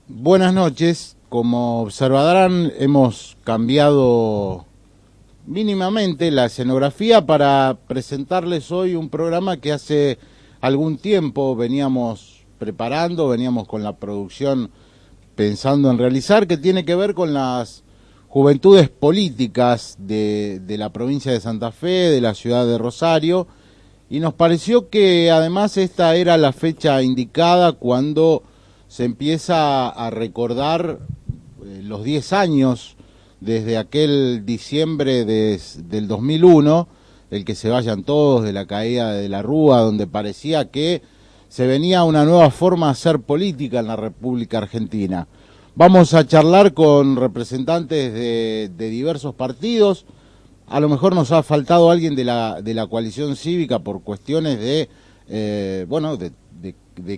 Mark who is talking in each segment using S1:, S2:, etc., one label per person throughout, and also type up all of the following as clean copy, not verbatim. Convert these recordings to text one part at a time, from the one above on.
S1: Buenas noches. Como observarán, hemos cambiado mínimamente la escenografía para presentarles hoy un programa que hace algún tiempo veníamos preparando, veníamos con la producción pensando en realizar, que tiene que ver con las juventudes políticas de la provincia de Santa Fe, de la ciudad de Rosario, y nos pareció que además esta era la fecha indicada cuando se empieza a recordar los 10 años desde aquel diciembre del 2001, el que se vayan todos, de la caída de la Rúa, donde parecía que se venía una nueva forma de hacer política en la República Argentina. Vamos a charlar con representantes de diversos partidos. A lo mejor nos ha faltado alguien de la coalición cívica por cuestiones de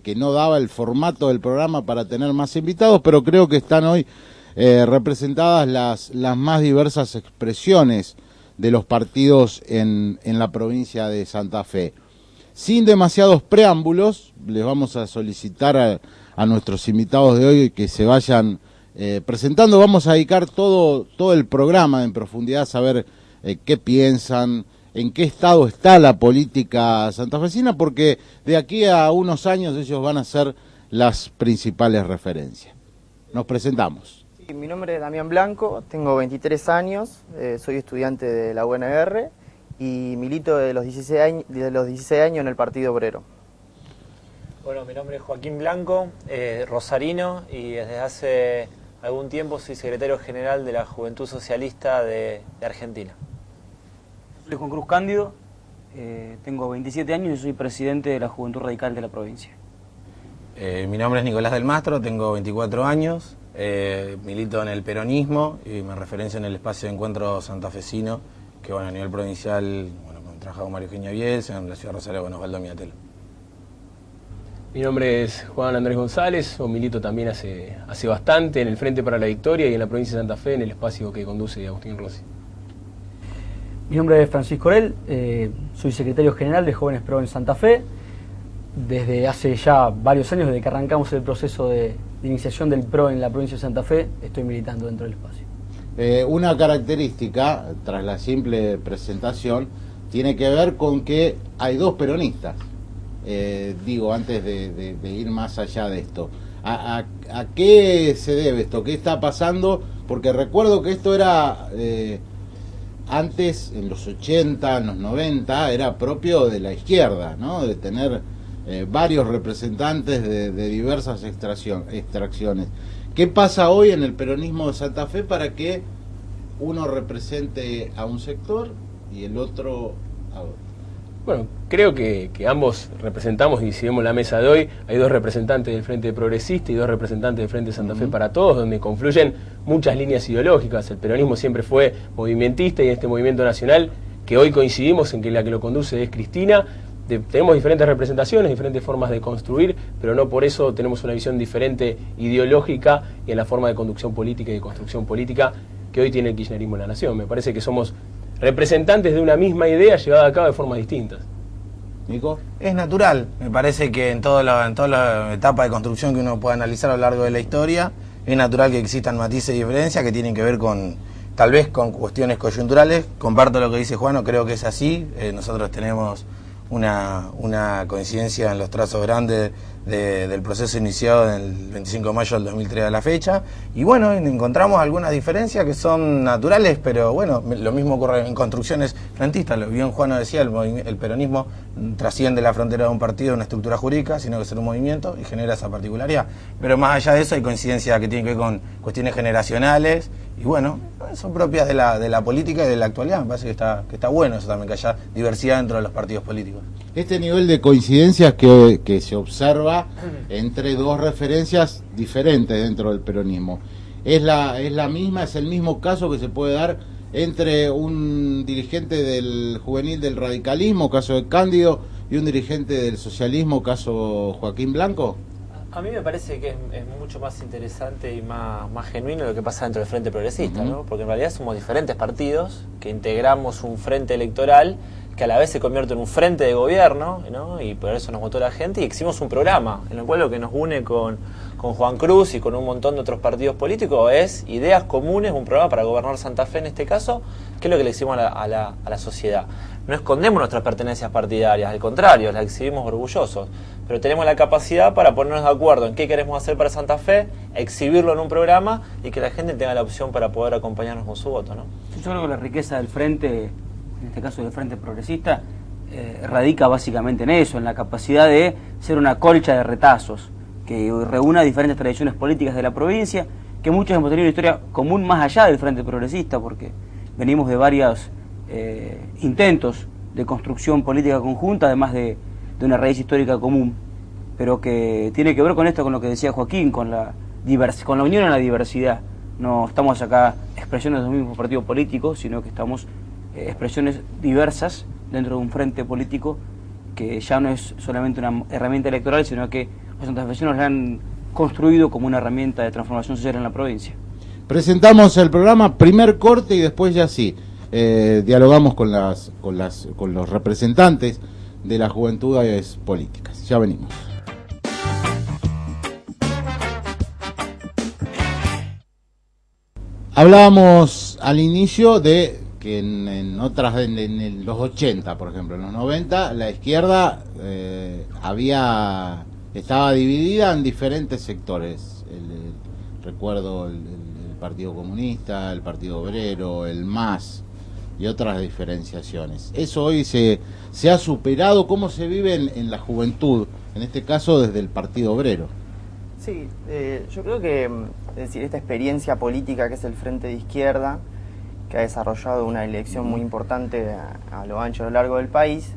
S1: que no daba el formato del programa para tener más invitados, pero creo que están hoy representadas las más diversas expresiones de los partidos en la provincia de Santa Fe. Sin demasiados preámbulos, les vamos a solicitar a nuestros invitados de hoy que se vayan presentando. Vamos a dedicar todo el programa en profundidad a saber qué piensan, en qué estado está la política santafesina, porque de aquí a unos años ellos van a ser las principales referencias. Nos presentamos.
S2: Sí, mi nombre es Damián Blanco, tengo 23 años, soy estudiante de la UNR y milito de los 16 años en el Partido Obrero.
S3: Bueno, mi nombre es Joaquín Blanco, rosarino, y desde hace algún tiempo soy secretario general de la Juventud Socialista de Argentina.
S4: Soy Juan Cruz Cándido, tengo 27 años y soy presidente de la Juventud Radical de la provincia.
S5: Mi nombre es Nicolás del Mastro, tengo 24 años, milito en el peronismo y me referencio en el espacio de encuentro santafesino, que a nivel provincial, trabajo con María Eugenia Bielsa, en la ciudad de Rosario con Osvaldo Miatelo.
S6: Mi nombre es Juan Andrés González, milito también hace bastante en el Frente para la Victoria y en la provincia de Santa Fe, en el espacio que conduce Agustín Rossi.
S7: Mi nombre es Francisco Orel, soy secretario general de Jóvenes Pro en Santa Fe. Desde hace ya varios años, desde que arrancamos el proceso de iniciación del PRO en la provincia de Santa Fe, estoy militando dentro del espacio.
S1: Una característica, tras la simple presentación, tiene que ver con que hay dos peronistas. Antes de ir más allá de esto, ¿a qué se debe esto? ¿Qué está pasando? Porque recuerdo que esto era antes, en los 80, en los 90, era propio de la izquierda, ¿no? De tener varios representantes de diversas extracciones. ¿Qué pasa hoy en el peronismo de Santa Fe para que uno represente a un sector y el otro a otro?
S6: Bueno, creo que ambos representamos, y si vemos la mesa de hoy, hay dos representantes del Frente Progresista y dos representantes del Frente Santa Fe para Todos, donde confluyen muchas líneas ideológicas. El peronismo siempre fue movimentista y en este movimiento nacional, que hoy coincidimos en que la que lo conduce es Cristina, tenemos diferentes representaciones, diferentes formas de construir, pero no por eso tenemos una visión diferente ideológica y en la forma de conducción política y de construcción política que hoy tiene el kirchnerismo en la nación. Me parece que somos representantes de una misma idea llevada a cabo de formas distintas.
S1: ¿Nico?
S5: Es natural, me parece que en toda la etapa de construcción que uno puede analizar a lo largo de la historia, es natural que existan matices y diferencias que tienen que ver tal vez con cuestiones coyunturales. Comparto lo que dice Juan, creo que es así. Nosotros tenemos una coincidencia en los trazos grandes del proceso iniciado en el 25 de mayo del 2003 a la fecha, y bueno, encontramos algunas diferencias que son naturales, pero bueno, lo mismo ocurre en construcciones frentistas. Lo bien Juan nos decía, el peronismo trasciende la frontera de un partido, de una estructura jurídica, sino que es un movimiento y genera esa particularidad. Pero más allá de eso hay coincidencias que tienen que ver con cuestiones generacionales, y bueno, son propias de la política y de la actualidad. Me parece que está bueno eso también, que haya diversidad dentro de los partidos políticos.
S1: Este nivel de coincidencias que se observa entre dos referencias diferentes dentro del peronismo, es el mismo caso que se puede dar entre un dirigente del juvenil del radicalismo, caso de Cándido, y un dirigente del socialismo, caso Joaquín Blanco.
S3: A mí me parece que es mucho más interesante y más genuino lo que pasa dentro del Frente Progresista, ¿no? Porque en realidad somos diferentes partidos que integramos un frente electoral que a la vez se convierte en un frente de gobierno, ¿no? Y por eso nos votó la gente, y hicimos un programa en el cual lo que nos une con Juan Cruz y con un montón de otros partidos políticos es ideas comunes, un programa para gobernar Santa Fe en este caso, que es lo que le exhibimos a la sociedad. No escondemos nuestras pertenencias partidarias, al contrario, las exhibimos orgullosos, pero tenemos la capacidad para ponernos de acuerdo en qué queremos hacer para Santa Fe, exhibirlo en un programa y que la gente tenga la opción para poder acompañarnos con su voto, ¿no?
S4: Yo creo que la riqueza del Frente, en este caso del Frente Progresista, radica básicamente en eso, en la capacidad de ser una colcha de retazos que reúna diferentes tradiciones políticas de la provincia, que muchos hemos tenido una historia común más allá del Frente Progresista, porque venimos de varios intentos de construcción política conjunta, además de una raíz histórica común, pero que tiene que ver con esto, con lo que decía Joaquín, con la unión en la diversidad. No estamos acá expresiones de los mismos partidos políticos, sino que estamos expresiones diversas dentro de un frente político que ya no es solamente una herramienta electoral, sino que los santafesinos la han construido como una herramienta de transformación social en la provincia.
S1: Presentamos el programa, primer corte y después ya sí, dialogamos con los representantes de las juventudes políticas. Ya venimos. Hablábamos al inicio de que en los 80, por ejemplo, en los 90, la izquierda estaba dividida en diferentes sectores. Recuerdo el Partido Comunista, el Partido Obrero, el MAS y otras diferenciaciones. Eso hoy se ha superado. ¿Cómo se vive en la juventud? En este caso desde el Partido Obrero.
S2: Sí, yo creo que es decir, esta experiencia política que es el Frente de Izquierda, que ha desarrollado una elección muy importante a lo ancho y a lo largo del país,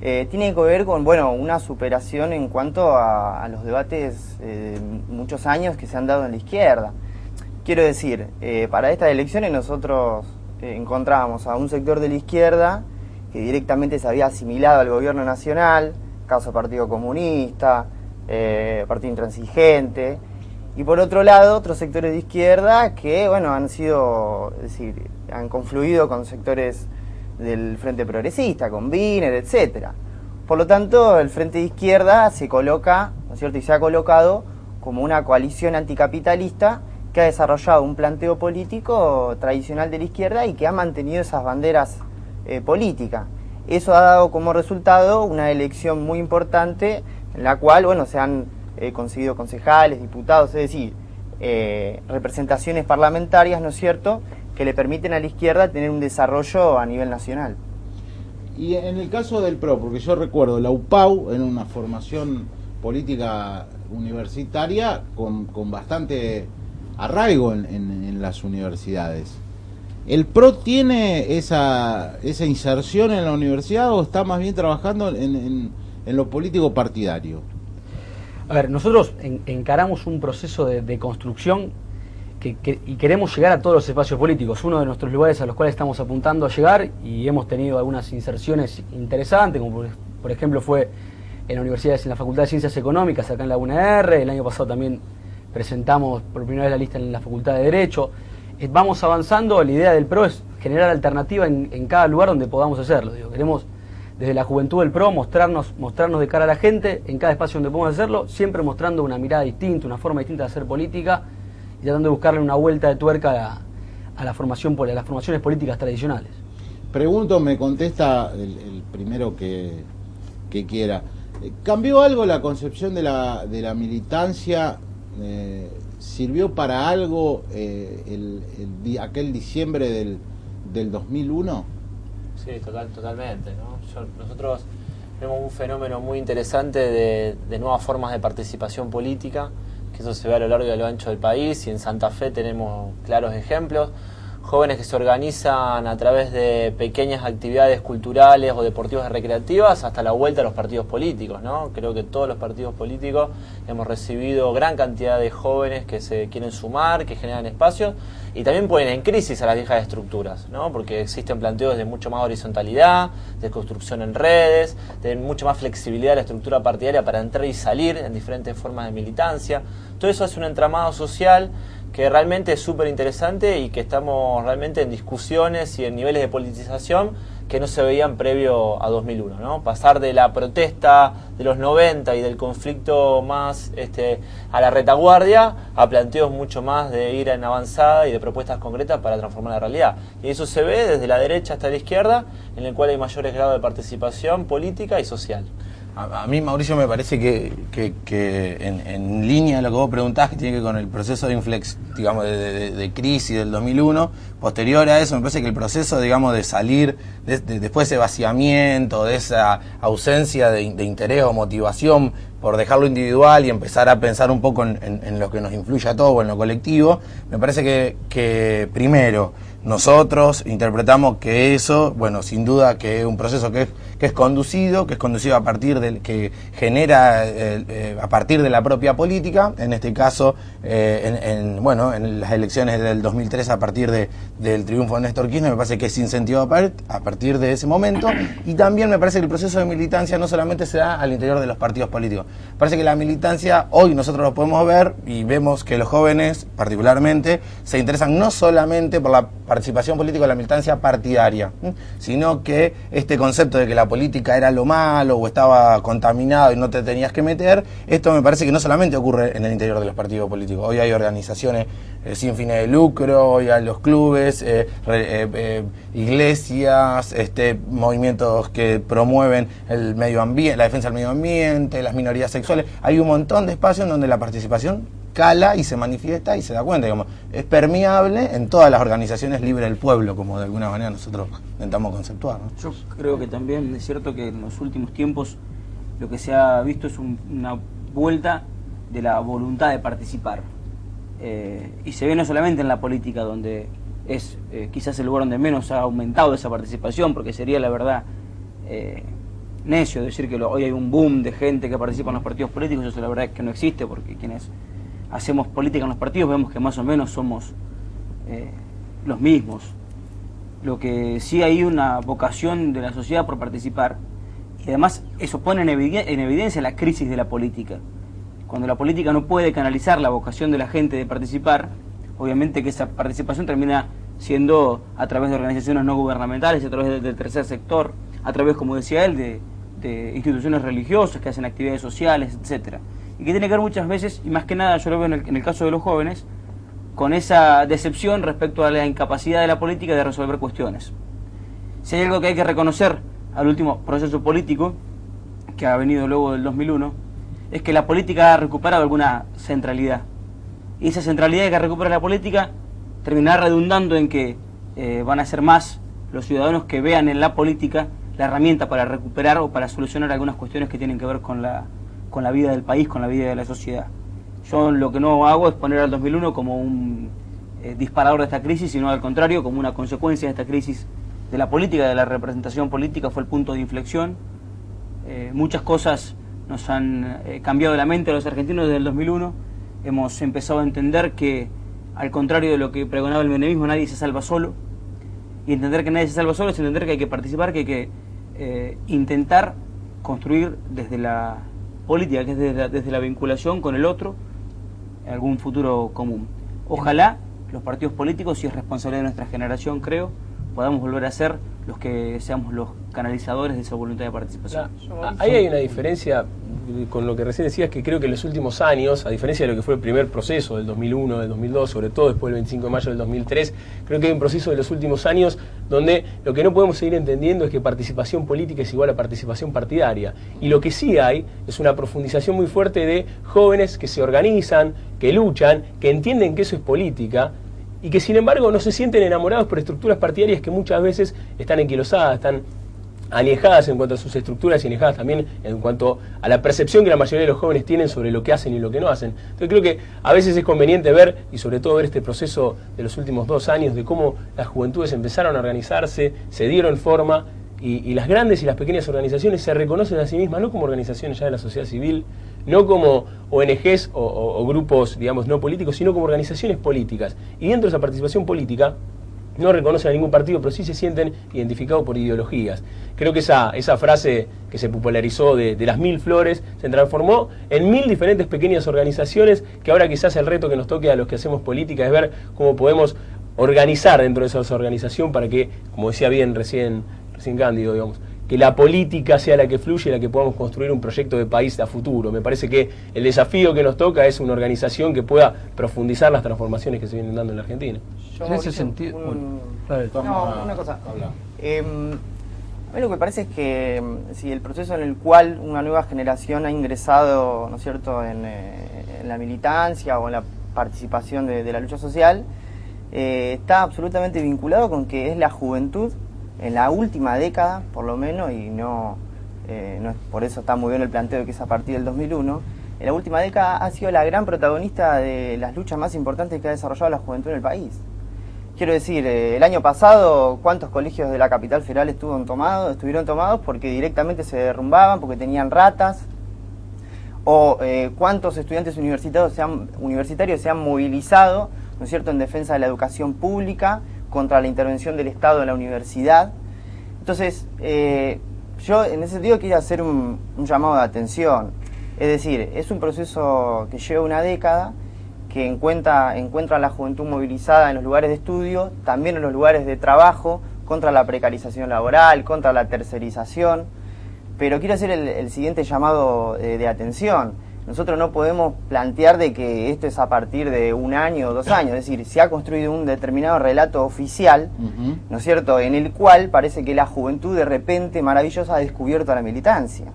S2: tiene que ver con una superación en cuanto a los debates muchos años que se han dado en la izquierda. Quiero decir, para estas elecciones nosotros encontrábamos a un sector de la izquierda que directamente se había asimilado al gobierno nacional, caso Partido Comunista, Partido Intransigente, y por otro lado otros sectores de izquierda que han confluido con sectores del Frente Progresista, con Wiener, etcétera. Por lo tanto, el Frente de Izquierda se coloca, ¿no es cierto?, y se ha colocado como una coalición anticapitalista que ha desarrollado un planteo político tradicional de la izquierda y que ha mantenido esas banderas políticas. Eso ha dado como resultado una elección muy importante en la cual, se han conseguido concejales, diputados, es decir, representaciones parlamentarias, ¿no es cierto?, que le permiten a la izquierda tener un desarrollo a nivel nacional.
S1: Y en el caso del PRO, porque yo recuerdo la UPAU en una formación política universitaria con bastante arraigo en las universidades. ¿El PRO tiene esa inserción en la universidad o está más bien trabajando en lo político partidario?
S7: A ver, nosotros encaramos un proceso de construcción y queremos llegar a todos los espacios políticos. Uno de nuestros lugares a los cuales estamos apuntando a llegar, y hemos tenido algunas inserciones interesantes, como por ejemplo fue en la Facultad de Ciencias Económicas, acá en la UNR. El año pasado también presentamos por primera vez la lista en la Facultad de Derecho. Vamos avanzando. La idea del PRO es generar alternativa en cada lugar donde podamos hacerlo. Queremos desde la juventud del PRO mostrarnos de cara a la gente en cada espacio donde podamos hacerlo, siempre mostrando una mirada distinta, una forma distinta de hacer política y tratando de buscarle una vuelta de tuerca a las formaciones políticas tradicionales.
S1: Pregunto, me contesta el primero que quiera. ¿Cambió algo la concepción de la militancia? ¿Sirvió para algo aquel diciembre del 2001?
S3: Sí, totalmente, ¿no? Nosotros vemos un fenómeno muy interesante de nuevas formas de participación política, que eso se ve a lo largo y a lo ancho del país, y en Santa Fe tenemos claros ejemplos. Jóvenes que se organizan a través de pequeñas actividades culturales o deportivas recreativas hasta la vuelta a los partidos políticos, ¿no? Creo que todos los partidos políticos hemos recibido gran cantidad de jóvenes que se quieren sumar, que generan espacios y también ponen en crisis a las viejas estructuras, ¿no? Porque existen planteos de mucho más horizontalidad, de construcción en redes, de mucho más flexibilidad de la estructura partidaria para entrar y salir en diferentes formas de militancia. Todo eso es un entramado social que realmente es súper interesante y que estamos realmente en discusiones y en niveles de politización que no se veían previo a 2001, ¿no? Pasar de la protesta de los 90 y del conflicto más a la retaguardia a planteos mucho más de ir en avanzada y de propuestas concretas para transformar la realidad. Y eso se ve desde la derecha hasta la izquierda, en el cual hay mayores grados de participación política y social.
S5: A mí, Mauricio, me parece que en línea de lo que vos preguntás, que tiene que ver con el proceso de digamos, de crisis del 2001, posterior a eso, me parece que el proceso, digamos, de salir después de ese vaciamiento, de esa ausencia de interés o motivación por dejarlo individual y empezar a pensar un poco en lo que nos influye a todos, en lo colectivo, me parece que primero, nosotros interpretamos que eso, bueno, sin duda que es un proceso que es conducido a partir que genera a partir de la propia política, en este caso, en las elecciones del 2003 a partir del triunfo de Néstor Kirchner, me parece que es incentivado a partir de ese momento, y también me parece que el proceso de militancia no solamente se da al interior de los partidos políticos, parece que la militancia, hoy nosotros lo podemos ver y vemos que los jóvenes, particularmente, se interesan no solamente por la participación política o la militancia partidaria, sino que este concepto de que la política era lo malo o estaba contaminado y no te tenías que meter, esto me parece que no solamente ocurre en el interior de los partidos políticos. Hoy hay organizaciones sin fines de lucro, hoy hay los clubes, iglesias, movimientos que promueven el medio ambiente, la defensa del medio ambiente, las minorías sexuales. Hay un montón de espacios en donde la participación cala y se manifiesta y se da cuenta, digamos, es permeable en todas las organizaciones libres del pueblo, como de alguna manera nosotros intentamos conceptuar, ¿no?
S4: Yo creo que también es cierto que en los últimos tiempos lo que se ha visto es una vuelta de la voluntad de participar, y se ve no solamente en la política, donde es quizás el lugar donde menos ha aumentado esa participación, porque sería la verdad necio decir que hoy hay un boom de gente que participa en los partidos políticos. Eso la verdad es que no existe, porque quienes hacemos política en los partidos vemos que más o menos somos los mismos. Lo que sí hay una vocación de la sociedad por participar, y además eso pone en evidencia la crisis de la política. Cuando la política no puede canalizar la vocación de la gente de participar, obviamente que esa participación termina siendo a través de organizaciones no gubernamentales, a través del tercer sector, a través, como decía él, de instituciones religiosas que hacen actividades sociales, etcétera. Y que tiene que ver muchas veces, y más que nada yo lo veo en el caso de los jóvenes, con esa decepción respecto a la incapacidad de la política de resolver cuestiones. Si hay algo que hay que reconocer al último proceso político que ha venido luego del 2001, es que la política ha recuperado alguna centralidad. Y esa centralidad que recupera la política terminará redundando en que van a ser más los ciudadanos que vean en la política la herramienta para recuperar o para solucionar algunas cuestiones que tienen que ver con la vida del país, con la vida de la sociedad. Yo lo que no hago es poner al 2001 como un disparador de esta crisis, sino al contrario, como una consecuencia de esta crisis de la política, de la representación política. Fue el punto de inflexión. Muchas cosas nos han cambiado la mente a los argentinos desde el 2001. Hemos empezado a entender que, al contrario de lo que pregonaba el menemismo, nadie se salva solo. Y entender que nadie se salva solo es entender que hay que participar, que hay que intentar construir desde la política, que es desde la vinculación con el otro, algún futuro común. Ojalá los partidos políticos, y es responsabilidad de nuestra generación, creo, podamos volver a ser los que seamos los canalizadores de esa voluntad de participación.
S6: Ahí hay una diferencia con lo que recién decías, que creo que en los últimos años, a diferencia de lo que fue el primer proceso del 2001, del 2002, sobre todo después del 25 de mayo del 2003, creo que hay un proceso de los últimos años donde lo que no podemos seguir entendiendo es que participación política es igual a participación partidaria. Y lo que sí hay es una profundización muy fuerte de jóvenes que se organizan, que luchan, que entienden que eso es política, y que sin embargo no se sienten enamorados por estructuras partidarias que muchas veces están enquilosadas, están anejadas en cuanto a sus estructuras y anejadas también en cuanto a la percepción que la mayoría de los jóvenes tienen sobre lo que hacen y lo que no hacen. Entonces creo que a veces es conveniente ver, y sobre todo ver este proceso de los últimos 2 años, de cómo las juventudes empezaron a organizarse, se dieron forma, y las grandes y las pequeñas organizaciones se reconocen a sí mismas no como organizaciones ya de la sociedad civil, no como ONGs o grupos, digamos, no políticos, sino como organizaciones políticas. Y dentro de esa participación política no reconocen a ningún partido, pero sí se sienten identificados por ideologías. Creo que esa frase que se popularizó de las 1000 flores se transformó en 1000 diferentes pequeñas organizaciones, que ahora quizás el reto que nos toque a los que hacemos política es ver cómo podemos organizar dentro de esa organización para que, como decía bien recién recién Cándido, digamos, que la política sea la que fluye y la que podamos construir un proyecto de país a futuro. Me parece que el desafío que nos toca es una organización que pueda profundizar las transformaciones que se vienen dando en la Argentina.
S7: En ese sentido,
S2: una cosa. A mí lo que parece es que si el proceso en el cual una nueva generación ha ingresado, ¿no es cierto?, en la militancia o en la participación de la lucha social, está absolutamente vinculado con que es la juventud en la última década, por lo menos, y no es, por eso está muy bien el planteo de que es a partir del 2001, en la última década ha sido la gran protagonista de las luchas más importantes que ha desarrollado la juventud en el país. Quiero decir, el año pasado, ¿cuántos colegios de la capital federal estuvieron tomados porque directamente se derrumbaban, porque tenían ratas? O ¿cuántos estudiantes universitarios se han movilizado, ¿no es cierto?, en defensa de la educación pública, contra la intervención del Estado en la universidad? Entonces, yo en ese sentido quiero hacer un llamado de atención. Es decir, es un proceso que lleva una década, que encuentra a la juventud movilizada en los lugares de estudio, también en los lugares de trabajo, contra la precarización laboral, contra la tercerización. Pero quiero hacer el siguiente llamado de atención. Nosotros no podemos plantear de que esto es a partir de 1 año o 2 años, es decir, se ha construido un determinado relato oficial, ¿no es cierto?, en el cual parece que la juventud de repente maravillosa ha descubierto a la militancia.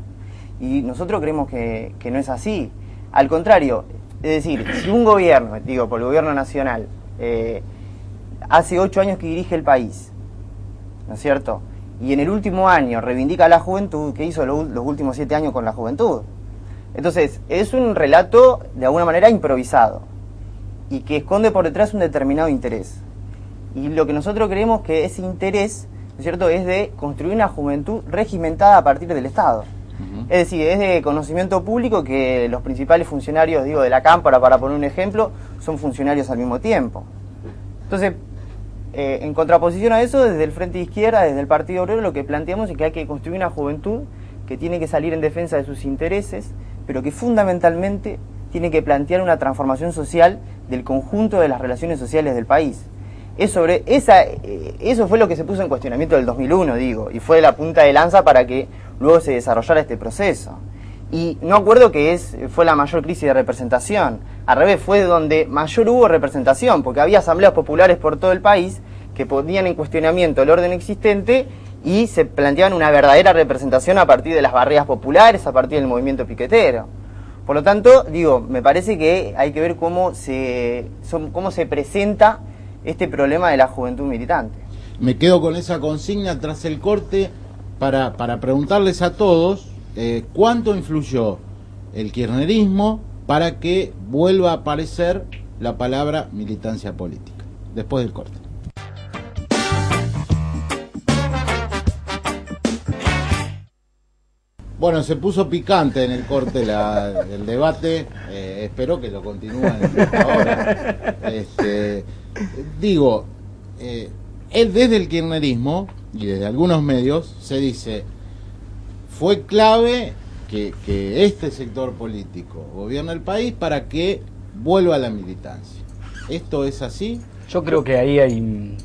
S2: Y nosotros creemos que no es así. Al contrario, es decir, si un gobierno, digo, por el gobierno nacional, hace 8 años que dirige el país, ¿no es cierto?, y en el último año reivindica a la juventud, ¿qué hizo los últimos 7 años con la juventud? Entonces, es un relato de alguna manera improvisado y que esconde por detrás un determinado interés. Y lo que nosotros creemos que ese interés, ¿no es cierto?, es de construir una juventud regimentada a partir del Estado. Es decir, es de conocimiento público que los principales funcionarios, digo, de la Cámpora, para poner un ejemplo, son funcionarios al mismo tiempo. Entonces, en contraposición a eso, desde el Frente de Izquierda, desde el Partido Obrero, lo que planteamos es que hay que construir una juventud que tiene que salir en defensa de sus intereses, pero que fundamentalmente tiene que plantear una transformación social del conjunto de las relaciones sociales del país. Eso fue lo que se puso en cuestionamiento del 2001, digo, y fue la punta de lanza para que luego se desarrollara este proceso. Y no acuerdo que fue la mayor crisis de representación, al revés, fue donde mayor hubo representación, porque había asambleas populares por todo el país que ponían en cuestionamiento el orden existente y se planteaban una verdadera representación a partir de las barridas populares, a partir del movimiento piquetero. Por lo tanto, digo, me parece que hay que ver cómo se presenta este problema de la juventud militante.
S1: Me quedo con esa consigna tras el corte para preguntarles a todos cuánto influyó el kirchnerismo para que vuelva a aparecer la palabra militancia política. Después del corte. Bueno, se puso picante en el corte el debate, espero que lo continúen ahora. Desde el kirchnerismo y desde algunos medios se dice, fue clave que este sector político gobierne el país para que vuelva a la militancia. ¿Esto es así?
S7: Yo creo que ahí hay...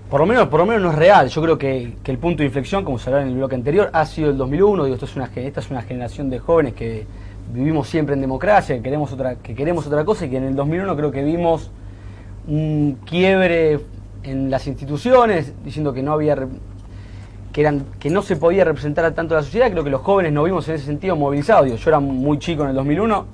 S7: Por lo menos no es real. Yo creo que el punto de inflexión, como se hablaba en el bloque anterior, ha sido el 2001. Digo, esta es una generación de jóvenes que vivimos siempre en democracia, que queremos otra cosa, y que en el 2001 creo que vimos un quiebre en las instituciones, diciendo que no se podía representar tanto a la sociedad. Creo que los jóvenes nos vimos en ese sentido movilizados. Digo, yo era muy chico en el 2001,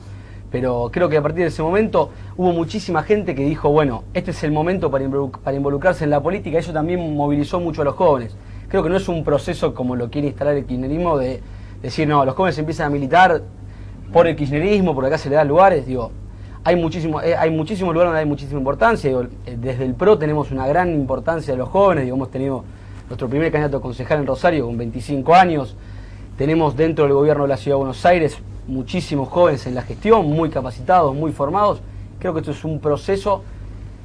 S7: pero creo que a partir de ese momento hubo muchísima gente que dijo, bueno, este es el momento para involucrarse en la política. Eso también movilizó mucho a los jóvenes. Creo que no es un proceso como lo quiere instalar el kirchnerismo de decir, no, los jóvenes empiezan a militar por el kirchnerismo, porque acá se le dan lugares. Digo, hay muchísimos lugares donde hay muchísima importancia. Digo, desde el PRO tenemos una gran importancia de los jóvenes. Digo, hemos tenido nuestro primer candidato a concejal en Rosario con 25 años. Tenemos dentro del gobierno de la Ciudad de Buenos Aires muchísimos jóvenes en la gestión, muy capacitados, muy formados. Creo que esto es un proceso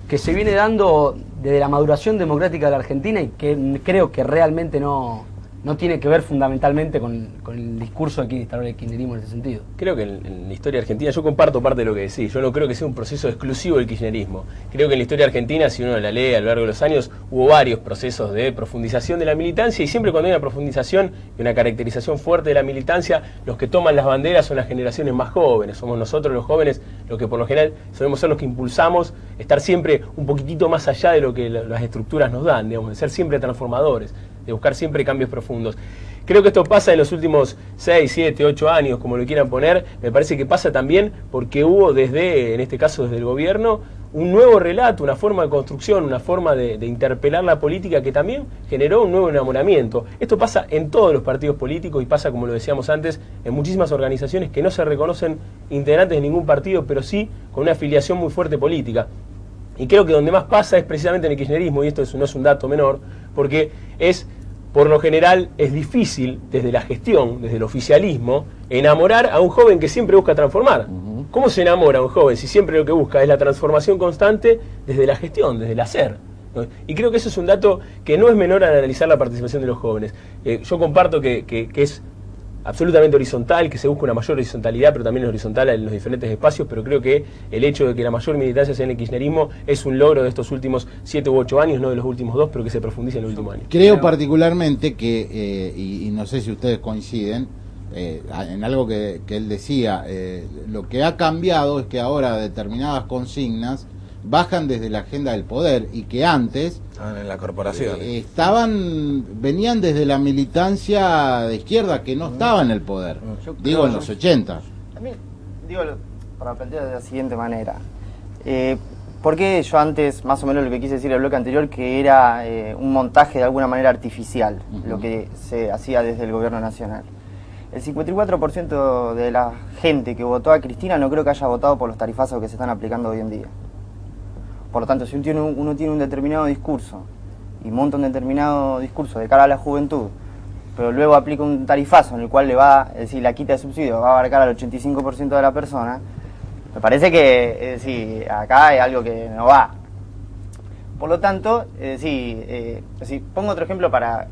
S7: que se viene dando desde la maduración democrática de la Argentina y que creo que realmente no no tiene que ver fundamentalmente con el discurso de quien instaló el kirchnerismo en ese sentido.
S6: Creo que en la historia argentina, yo comparto parte de lo que decís, yo no creo que sea un proceso exclusivo del kirchnerismo. Creo que en la historia argentina, si uno la lee a lo largo de los años, hubo varios procesos de profundización de la militancia, y siempre cuando hay una profundización y una caracterización fuerte de la militancia, los que toman las banderas son las generaciones más jóvenes, somos nosotros los jóvenes los que por lo general solemos ser los que impulsamos estar siempre un poquitito más allá de lo que las estructuras nos dan, digamos, de ser siempre transformadores, de buscar siempre cambios profundos. Creo que esto pasa en los últimos 6, 7, 8 años, como lo quieran poner. Me parece que pasa también porque hubo desde, en este caso desde el gobierno, un nuevo relato, una forma de construcción, una forma de interpelar la política que también generó un nuevo enamoramiento. Esto pasa en todos los partidos políticos y pasa, como lo decíamos antes, en muchísimas organizaciones que no se reconocen integrantes de ningún partido, pero sí con una afiliación muy fuerte política. Y creo que donde más pasa es precisamente en el kirchnerismo, y esto no es un dato menor, porque por lo general es difícil desde la gestión, desde el oficialismo, enamorar a un joven que siempre busca transformar. ¿Cómo se enamora a un joven si siempre lo que busca es la transformación constante desde la gestión, desde el hacer? Y creo que eso es un dato que no es menor al analizar la participación de los jóvenes. Yo comparto que es absolutamente horizontal, que se busca una mayor horizontalidad, pero también es horizontal en los diferentes espacios, pero creo que el hecho de que la mayor militancia sea en el kirchnerismo es un logro de estos últimos 7 u 8 años, no de los últimos 2, pero que se profundice en el último año.
S1: Creo particularmente que, y no sé si ustedes coinciden, en algo que él decía, lo que ha cambiado es que ahora determinadas consignas bajan desde la agenda del poder, y que antes
S5: en la corporación
S1: venían desde la militancia de izquierda que no estaba en el poder, digo en los 80.
S2: También, digo, para plantear de la siguiente manera, porque yo antes, más o menos lo que quise decir en el bloque anterior, que era un montaje de alguna manera artificial, lo que se hacía desde el gobierno nacional. El 54% de la gente que votó a Cristina no creo que haya votado por los tarifazos que se están aplicando hoy en día. Por lo tanto, si uno tiene un determinado discurso y monta un determinado discurso de cara a la juventud, pero luego aplica un tarifazo en el cual le va, es decir, la quita de subsidio va a abarcar al 85% de la persona, me parece que, es decir, acá hay algo que no va. Por lo tanto, pongo otro ejemplo para,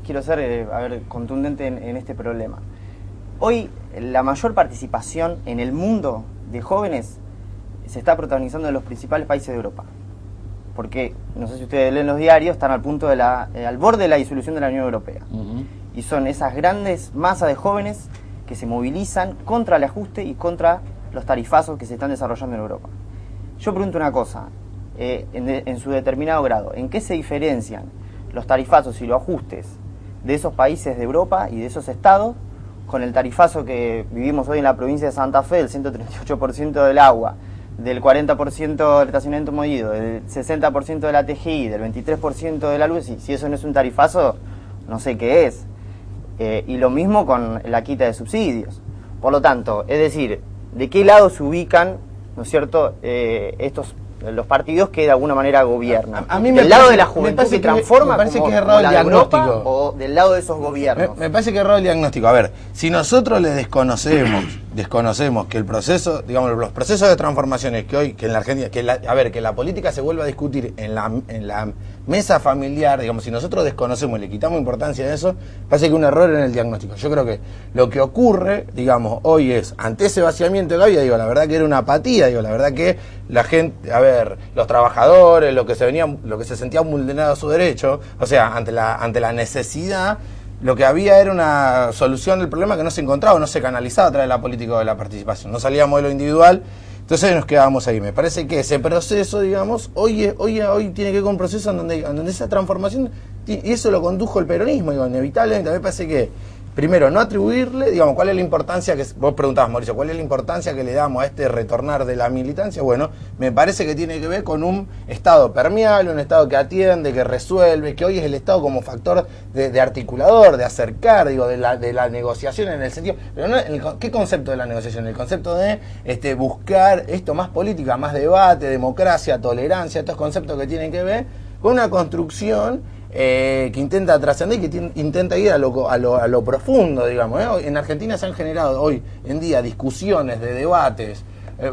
S2: quiero ser, contundente en este problema. Hoy, la mayor participación en el mundo de jóvenes se está protagonizando en los principales países de Europa. Porque, no sé si ustedes leen los diarios, están al punto al borde de la disolución de la Unión Europea. Y son esas grandes masas de jóvenes que se movilizan contra el ajuste y contra los tarifazos que se están desarrollando en Europa. Yo pregunto una cosa, en su determinado grado, ¿en qué se diferencian los tarifazos y los ajustes de esos países de Europa y de esos estados con el tarifazo que vivimos hoy en la provincia de Santa Fe, del 138% del agua, del 40% del estacionamiento medido, del 60% de la TGI, del 23% de la luz? Y si eso no es un tarifazo, no sé qué es. Y lo mismo con la quita de subsidios. Por lo tanto, es decir, ¿de qué lado se ubican, ¿no es cierto?, los partidos que de alguna manera gobiernan?
S5: A mí
S2: ¿Del lado de la juventud que transforma,
S5: me parece
S2: como
S5: que es errado el
S2: la de Europa,
S5: diagnóstico,
S2: o del lado de esos gobiernos?
S5: Me parece que es errado el diagnóstico. A ver, si nosotros le desconocemos que el proceso, digamos, los procesos de transformaciones que hoy, que en la Argentina, que la política se vuelva a discutir en la mesa familiar, digamos, si nosotros desconocemos y le quitamos importancia a eso, parece que un error en el diagnóstico. Yo creo que lo que ocurre, digamos, hoy es, ante ese vaciamiento de la vida, digo, la verdad que era una apatía, digo, la verdad que la gente, los trabajadores, lo que se sentía vulnerado su derecho, o sea, ante la necesidad, lo que había era una solución del problema que no se encontraba, no se canalizaba a través de la política o de la participación, no salía modelo individual. Entonces nos quedábamos ahí. Me parece que ese proceso, digamos, hoy tiene que ver con un proceso en donde esa transformación, y eso lo condujo el peronismo, digo, inevitablemente. Me parece que, primero, no atribuirle, digamos, cuál es la importancia que vos preguntabas, Mauricio, cuál es la importancia que le damos a este retornar de la militancia. Bueno, me parece que tiene que ver con un Estado permeable, un Estado que atiende, que resuelve, que hoy es el Estado como factor de articulador, de acercar, digo, de la negociación en el sentido, pero no, ¿qué concepto de la negociación? El concepto de buscar esto, más política, más debate, democracia, tolerancia, estos conceptos que tienen que ver con una construcción que intenta trascender y que intenta ir a lo profundo, digamos. En Argentina se han generado hoy en día discusiones de debates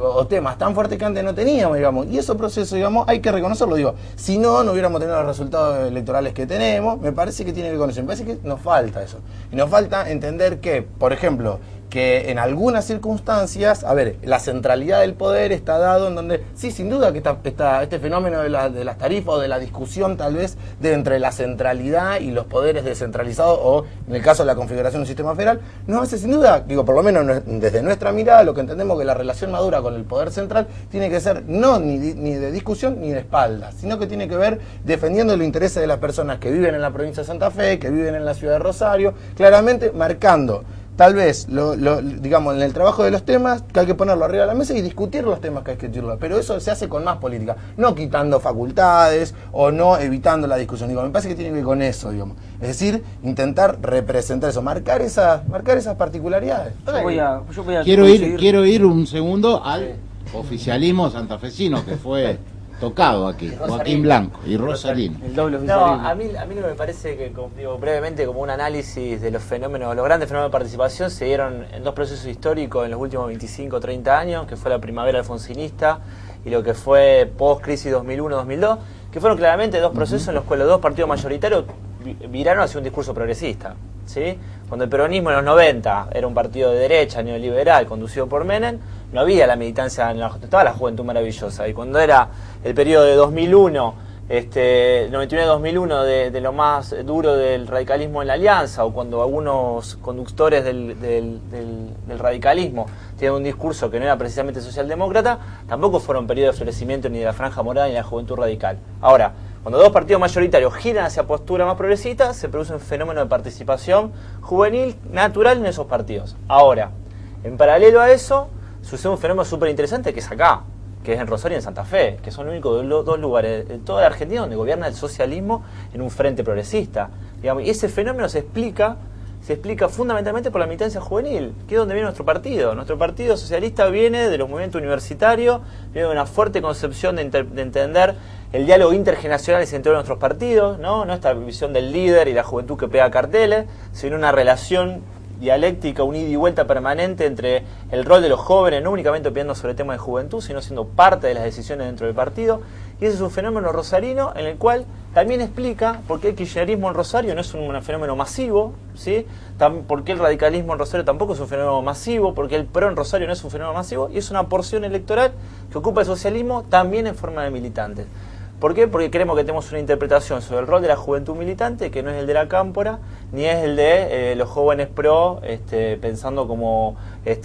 S5: o temas tan fuertes que antes no teníamos, digamos, y esos procesos, digamos, hay que reconocerlo, digo, si no, no hubiéramos tenido los resultados electorales que tenemos. Me parece que tiene que ver con eso, me parece que nos falta eso, y nos falta entender que, por ejemplo, que en algunas circunstancias, a ver, la centralidad del poder está dado en donde, sí, sin duda que este fenómeno de las tarifas o de la discusión tal vez de entre la centralidad y los poderes descentralizados, o en el caso de la configuración del sistema federal, nos hace sin duda, digo, por lo menos desde nuestra mirada, lo que entendemos que la relación madura con el poder central tiene que ser no ni de discusión ni de espaldas, sino que tiene que ver defendiendo los intereses de las personas que viven en la provincia de Santa Fe, que viven en la ciudad de Rosario, claramente marcando tal vez, digamos, en el trabajo de los temas, que hay que ponerlo arriba de la mesa y discutir los temas que hay que discutirlo. Pero eso se hace con más política, no quitando facultades o no evitando la discusión. Digo, me parece que tiene que ver con eso, digamos. Es decir, intentar representar eso, marcar esas particularidades.
S1: Quiero ir un segundo al oficialismo santafesino que fue tocado aquí, Joaquín Blanco y Rosalino.
S7: El doble
S3: No,
S7: oficialismo.
S3: a mí lo que me parece que, digo, brevemente, como un análisis de los fenómenos, los grandes fenómenos de participación se dieron en dos procesos históricos en los últimos 25 o 30 años, que fue la primavera alfonsinista y lo que fue post-crisis 2001-2002, que fueron claramente dos procesos en los cuales los dos partidos mayoritarios viraron hacia un discurso progresista, ¿sí? Cuando el peronismo en los 90 era un partido de derecha, neoliberal, conducido por Menem, no había la militancia, estaba la juventud maravillosa, y cuando era el periodo de 2001, 99-2001 de lo más duro del radicalismo en la Alianza, o cuando algunos conductores del radicalismo tienen un discurso que no era precisamente socialdemócrata, tampoco fueron periodos de florecimiento ni de la franja morada ni de la juventud radical. Ahora, cuando dos partidos mayoritarios giran hacia posturas más progresistas, se produce un fenómeno de participación juvenil natural en esos partidos. Ahora, en paralelo a eso, sucede un fenómeno súper interesante que es acá, que es en Rosario y en Santa Fe, que son los únicos dos lugares de toda la Argentina donde gobierna el socialismo en un frente progresista. Digamos, y ese fenómeno se explica fundamentalmente por la militancia juvenil, que es donde viene nuestro partido. Nuestro partido socialista viene de los movimientos universitarios, viene de una fuerte concepción de entender el diálogo intergeneracional entre nuestros partidos, ¿no? No esta visión del líder y la juventud que pega carteles, sino una relación dialéctica, un ida y vuelta permanente entre el rol de los jóvenes, no únicamente opinando sobre temas de juventud, sino siendo parte de las decisiones dentro del partido. Y ese es un fenómeno rosarino en el cual también explica por qué el kirchnerismo en Rosario no es un fenómeno masivo, ¿sí? Por qué el radicalismo en Rosario tampoco es un fenómeno masivo, porque el PRO en Rosario no es un fenómeno masivo, y es una porción electoral que ocupa el socialismo también en forma de militantes. ¿Por qué? Porque creemos que tenemos una interpretación sobre el rol de la juventud militante que no es el de la cámpora, ni es el de los jóvenes pro pensando como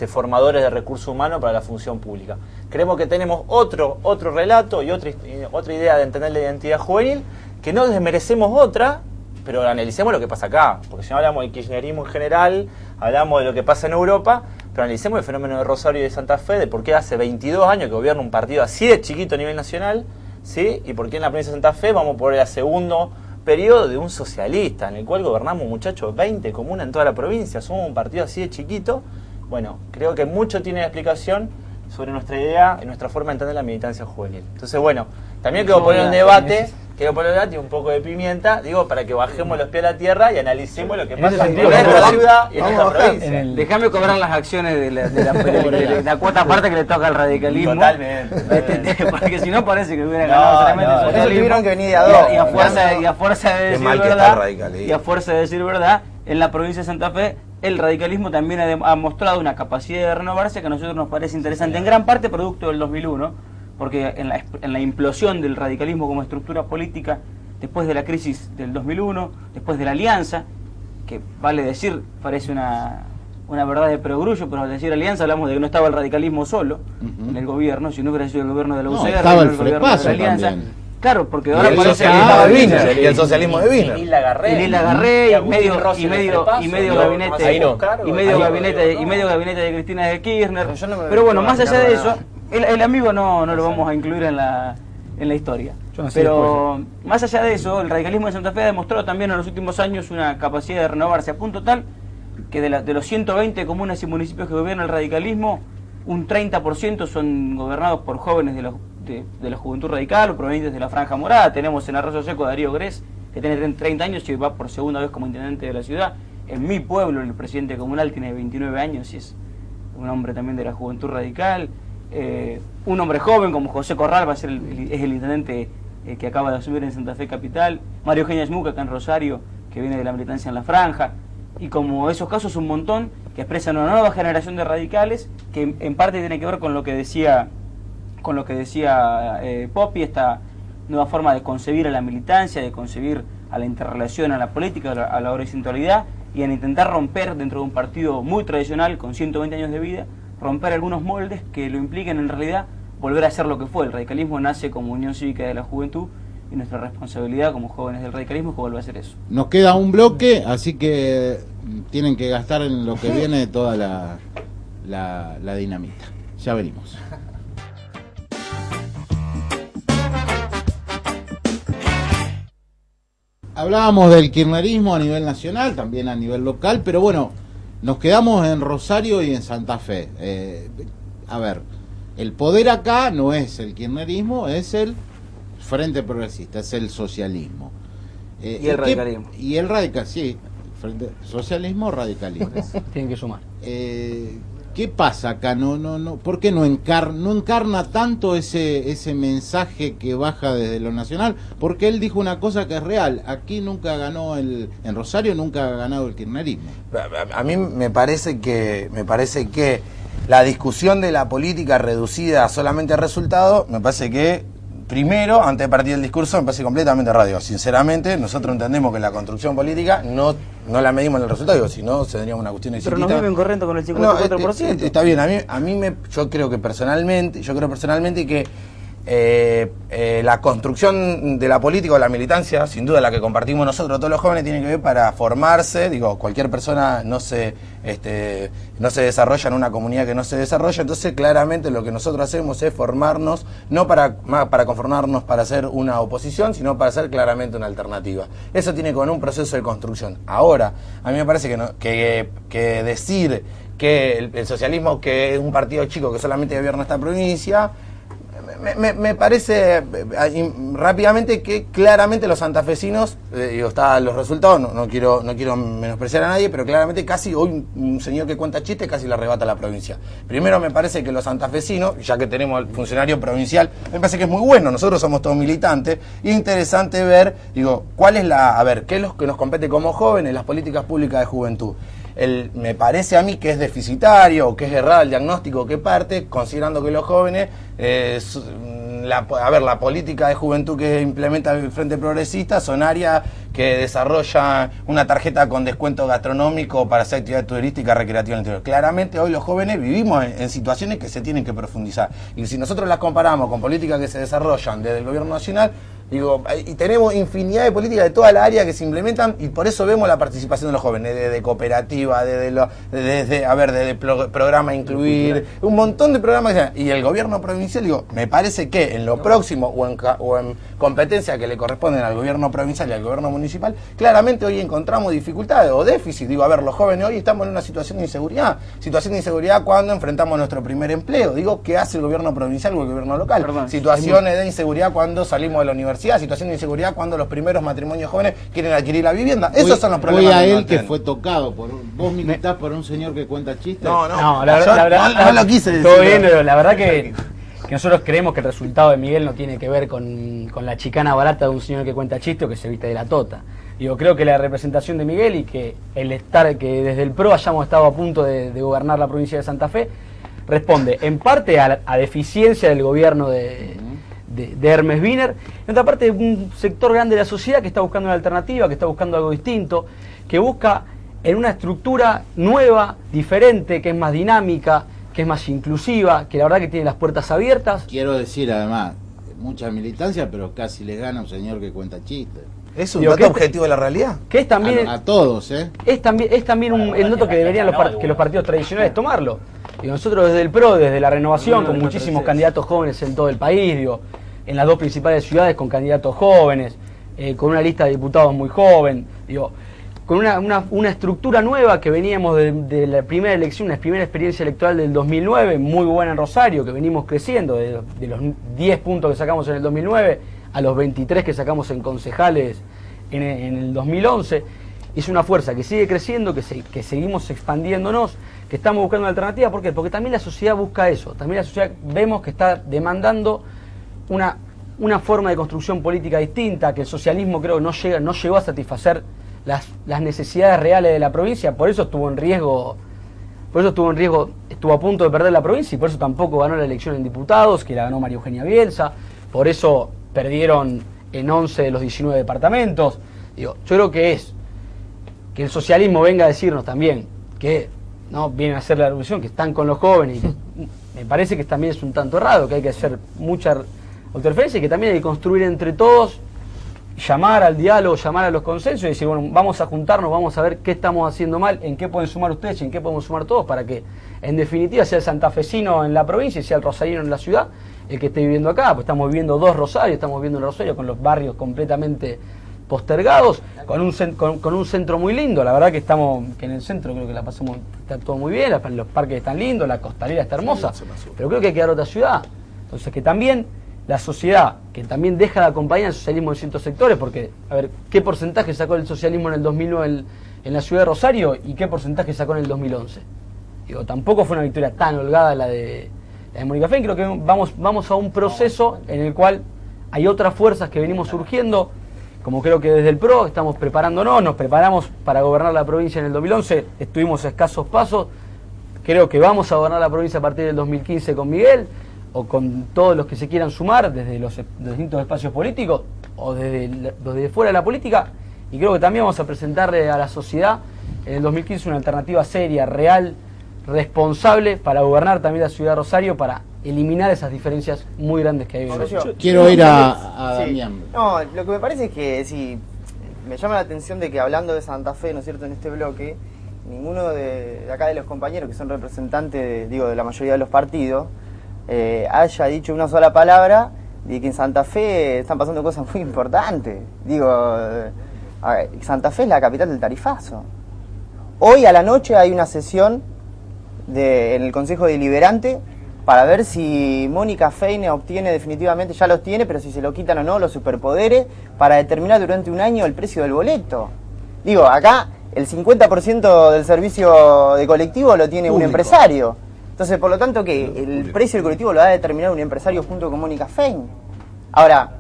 S3: formadores de recursos humanos para la función pública. Creemos que tenemos otro relato y otra idea de entender la identidad juvenil, que no desmerecemos otra, pero analicemos lo que pasa acá, porque si no hablamos del kirchnerismo en general, hablamos de lo que pasa en Europa, pero analicemos el fenómeno de Rosario y de Santa Fe, de por qué hace 22 años que gobierna un partido así de chiquito a nivel nacional, ¿sí? Y por qué en la provincia de Santa Fe vamos por el segundo periodo de un socialista, en el cual gobernamos, muchachos, 20 comunas en toda la provincia, somos un partido así de chiquito. Bueno, creo que mucho tiene explicación sobre nuestra idea y nuestra forma de entender la militancia juvenil. Entonces, bueno, también quiero poner un debate, y un poco de pimienta, digo, para que bajemos los pies a la tierra y analicemos lo que pasa en esta ciudad y en esta provincia.
S4: Déjame cobrar las acciones de la cuota aparte que le toca al radicalismo.
S3: Totalmente.
S4: Porque si no parece que hubiera ganado solamente el socialismo.
S2: Tuvieron que venir de a dos.
S4: Y a fuerza de decir verdad, en la provincia de Santa Fe, el radicalismo también ha mostrado una capacidad de renovarse que a nosotros nos parece interesante, en gran parte producto del 2001, porque en la implosión del radicalismo como estructura política, después de la crisis del 2001, después de la alianza, que vale decir, parece una verdad de perogrullo, pero al decir alianza hablamos de que no estaba el radicalismo solo en el gobierno, si no hubiera sido el gobierno de la UCR,
S1: estaba el
S4: gobierno de la alianza.
S1: también.
S4: Claro, porque
S5: Y
S4: ahora
S5: el
S4: parece
S5: socialismo de Wiener, y el socialismo de Wiener.
S3: Y Lila
S4: Garré, y medio gabinete de Cristina de Kirchner. Pero bueno, más allá de eso, el amigo no lo vamos a incluir en la historia. Pero más allá de eso, el radicalismo de Santa Fe ha demostrado también en los últimos años una capacidad de renovarse a punto tal que de los 120 comunas y municipios que gobierna el radicalismo, un 30% son gobernados por jóvenes de la juventud radical o provenientes de la franja morada. Tenemos en Arroyo Seco a Darío Grés, que tiene 30 años y va por segunda vez como intendente de la ciudad. En mi pueblo el presidente comunal tiene 29 años y es un hombre también de la juventud radical. un hombre joven como José Corral es el intendente que acaba de asumir en Santa Fe Capital, María Eugenia Schmuck acá en Rosario, que viene de la militancia en la Franja, y como esos casos un montón que expresan una nueva generación de radicales que en parte tiene que ver con lo que decía Poppy, esta nueva forma de concebir a la militancia, de concebir a la interrelación, a la política, a la horizontalidad, y en intentar romper dentro de un partido muy tradicional con 120 años de vida, romper algunos moldes que lo impliquen en realidad volver a ser lo que fue. El radicalismo nace como Unión Cívica de la Juventud y nuestra responsabilidad como jóvenes del radicalismo es que vuelva a ser eso.
S1: Nos queda un bloque, así que tienen que gastar en lo que viene toda la dinamita. Ya venimos. Hablábamos del kirchnerismo a nivel nacional, también a nivel local, pero bueno, nos quedamos en Rosario y en Santa Fe. A ver, el poder acá no es el kirchnerismo, es el Frente Progresista, es el socialismo.
S4: Y el radicalismo.
S1: Y el radical, sí, socialismo, radicalismo.
S7: Tienen que sumar.
S1: ¿Qué pasa acá? ¿Por qué no encarna tanto ese mensaje que baja desde lo nacional? Porque él dijo una cosa que es real. Aquí nunca ganó en Rosario nunca ha ganado el kirchnerismo.
S5: A mí me parece que la discusión de la política reducida solamente a resultados, me parece que primero, antes de partir del discurso, me parece completamente radio. Sinceramente, nosotros entendemos que la construcción política no la medimos en el resultado, si no, sería una cuestión de
S4: Pero nos viven corriendo con el 54%.
S5: Está bien, yo creo personalmente que la construcción de la política o la militancia, sin duda la que compartimos nosotros todos los jóvenes, tiene que ver para formarse. Cualquier persona no se desarrolla en una comunidad que no se desarrolla. Entonces claramente lo que nosotros hacemos es formarnos, no para conformarnos para hacer una oposición, sino para hacer claramente una alternativa. Eso tiene que ver con un proceso de construcción. Ahora, a mí me parece que decir que el socialismo, que es un partido chico que solamente gobierna esta provincia, me parece rápidamente que claramente los santafesinos, están los resultados, no quiero menospreciar a nadie, pero claramente casi hoy un señor que cuenta chistes casi le arrebata a la provincia. Primero me parece que los santafesinos, ya que tenemos al funcionario provincial, me parece que es muy bueno, nosotros somos todos militantes, y es interesante ver, cuál es qué es lo que nos compete como jóvenes, las políticas públicas de juventud. Me parece a mí que es deficitario o que es errado el diagnóstico que parte, considerando que los jóvenes, la política de juventud que implementa el Frente Progresista son áreas que desarrollan una tarjeta con descuento gastronómico para hacer actividad turística recreativa en el interior. Claramente hoy los jóvenes vivimos en situaciones que se tienen que profundizar. Y si nosotros las comparamos con políticas que se desarrollan desde el gobierno nacional, y tenemos infinidad de políticas de toda la área que se implementan, y por eso vemos la participación de los jóvenes, desde cooperativa, desde programa Incluir, un montón de programas. Y el gobierno provincial, me parece que en lo próximo o en competencia que le corresponden al gobierno provincial y al gobierno municipal, claramente hoy encontramos dificultades o déficit. Los jóvenes hoy estamos en una situación de inseguridad cuando enfrentamos nuestro primer empleo. ¿Qué hace el gobierno provincial o el gobierno local? Situaciones de inseguridad cuando salimos de la universidad, situación de inseguridad cuando los primeros matrimonios jóvenes quieren adquirir la vivienda. Esos son los problemas.
S1: Voy a él que fue tocado vos militás por un señor que cuenta chistes.
S7: No, la verdad
S5: no lo quise decir.
S7: Todo bien, pero la verdad que nosotros creemos que el resultado de Miguel no tiene que ver con la chicana barata de un señor que cuenta chistes o que se viste de la tota. Creo que la representación de Miguel y que que desde el PRO hayamos estado a punto de gobernar la provincia de Santa Fe responde en parte a deficiencia del gobierno de Hermes Wiener, en otra parte un sector grande de la sociedad que está buscando una alternativa, que está buscando algo distinto, que busca en una estructura nueva, diferente, que es más dinámica, que es más inclusiva, que la verdad que tiene las puertas abiertas.
S1: Quiero decir además, mucha militancia, pero casi le gana un señor que cuenta chistes.
S5: ¿Es un dato objetivo de la realidad?
S7: Que es también
S1: a todos,
S7: Es también el dato que deberían los partidos tradicionales tomarlo. Nosotros desde el PRO, desde la renovación, con muchísimos candidatos jóvenes en todo el país, en las dos principales ciudades con candidatos jóvenes, con una lista de diputados muy joven, con una estructura nueva que veníamos de la primera elección, la primera experiencia electoral del 2009, muy buena en Rosario, que venimos creciendo de los 10 puntos que sacamos en el 2009 a los 23 que sacamos en concejales en el 2011. Es una fuerza que sigue creciendo, que seguimos expandiéndonos, que estamos buscando una alternativa. ¿Por qué? Porque también la sociedad busca eso. También la sociedad vemos que está demandando una forma de construcción política distinta, que el socialismo creo que no llegó a satisfacer las necesidades reales de la provincia, por eso estuvo a punto de perder la provincia y por eso tampoco ganó la elección en diputados, que la ganó María Eugenia Bielsa, por eso perdieron en 11 de los 19 departamentos. Digo, yo creo que el socialismo venga a decirnos también que no vienen a hacer la revolución, que están con los jóvenes, y que me parece que también es un tanto errado, que hay que hacer mucha autoreferencia y que también hay que construir entre todos, llamar al diálogo, llamar a los consensos y decir, bueno, vamos a juntarnos, vamos a ver qué estamos haciendo mal, en qué pueden sumar ustedes y en qué podemos sumar todos, para que en definitiva sea el santafesino en la provincia y sea el rosarino en la ciudad el que esté viviendo acá, pues estamos viviendo 2 Rosarios, estamos viviendo un Rosario con los barrios completamente postergados, con un centro muy lindo. La verdad que en el centro creo que la pasamos, está todo muy bien, los parques están lindos, la costanera está hermosa, pero creo que hay que dar otra ciudad. Entonces que también la sociedad, que también deja de acompañar el socialismo en ciertos sectores, porque, a ver, ¿qué porcentaje sacó el socialismo en el 2009 en la ciudad de Rosario y qué porcentaje sacó en el 2011? Digo, tampoco fue una victoria tan holgada la de Mónica Fein. Creo que vamos a un proceso en el cual hay otras fuerzas que venimos surgiendo, como creo que desde el PRO estamos preparándonos, nos preparamos para gobernar la provincia en el 2011, estuvimos a escasos pasos, creo que vamos a gobernar la provincia a partir del 2015 con Miguel, o con todos los que se quieran sumar desde los distintos espacios políticos o desde fuera de la política, y creo que también vamos a presentarle a la sociedad en el 2015 una alternativa seria, real, responsable para gobernar también la ciudad de Rosario, para eliminar esas diferencias muy grandes que hay en Rosario.
S1: Yo quiero ir a Damián.
S2: No, lo que me parece es que sí, me llama la atención de que hablando de Santa Fe, ¿no es cierto?, en este bloque, ninguno de acá de los compañeros que son representantes, de la mayoría de los partidos, haya dicho una sola palabra de que en Santa Fe están pasando cosas muy importantes. Santa Fe es la capital del tarifazo. Hoy a la noche hay una sesión en el Consejo Deliberante para ver si Mónica Fein obtiene definitivamente, ya los tiene, pero si se lo quitan o no, los superpoderes para determinar durante un año el precio del boleto. Acá el 50% del servicio de colectivo lo tiene un empresario. Entonces, por lo tanto, que el precio del colectivo lo va a determinar un empresario junto con Mónica Fein. Ahora,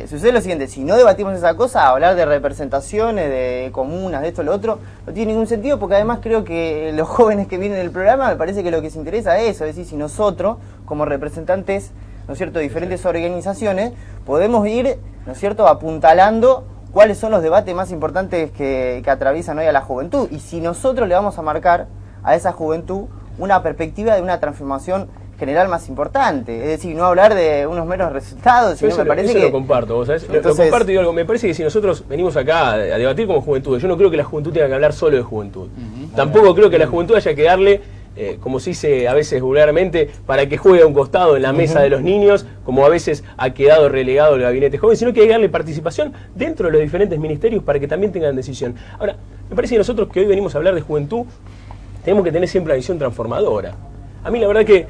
S2: sucede lo siguiente, si no debatimos esa cosa, hablar de representaciones, de comunas, de esto, lo otro, no tiene ningún sentido, porque además creo que los jóvenes que vienen del programa, me parece que lo que les interesa es eso, es decir, si nosotros, como representantes, ¿no es cierto?, de diferentes organizaciones, podemos ir, ¿no es cierto?, apuntalando cuáles son los debates más importantes que atraviesan hoy a la juventud, y si nosotros le vamos a marcar a esa juventud una perspectiva de una transformación general más importante, es decir, no hablar de unos meros resultados, sino me parece que...
S6: Eso lo comparto, ¿vos sabés? Entonces, lo comparto y digo algo, me parece que si nosotros venimos acá a debatir como juventud, yo no creo que la juventud tenga que hablar solo de juventud, tampoco creo que a la juventud haya que darle, como se dice a veces vulgarmente, para que juegue a un costado en la mesa de los niños, como a veces ha quedado relegado el gabinete joven, sino que hay que darle participación dentro de los diferentes ministerios para que también tengan decisión. Ahora, me parece que nosotros que hoy venimos a hablar de juventud, tenemos que tener siempre una visión transformadora. A mí la verdad que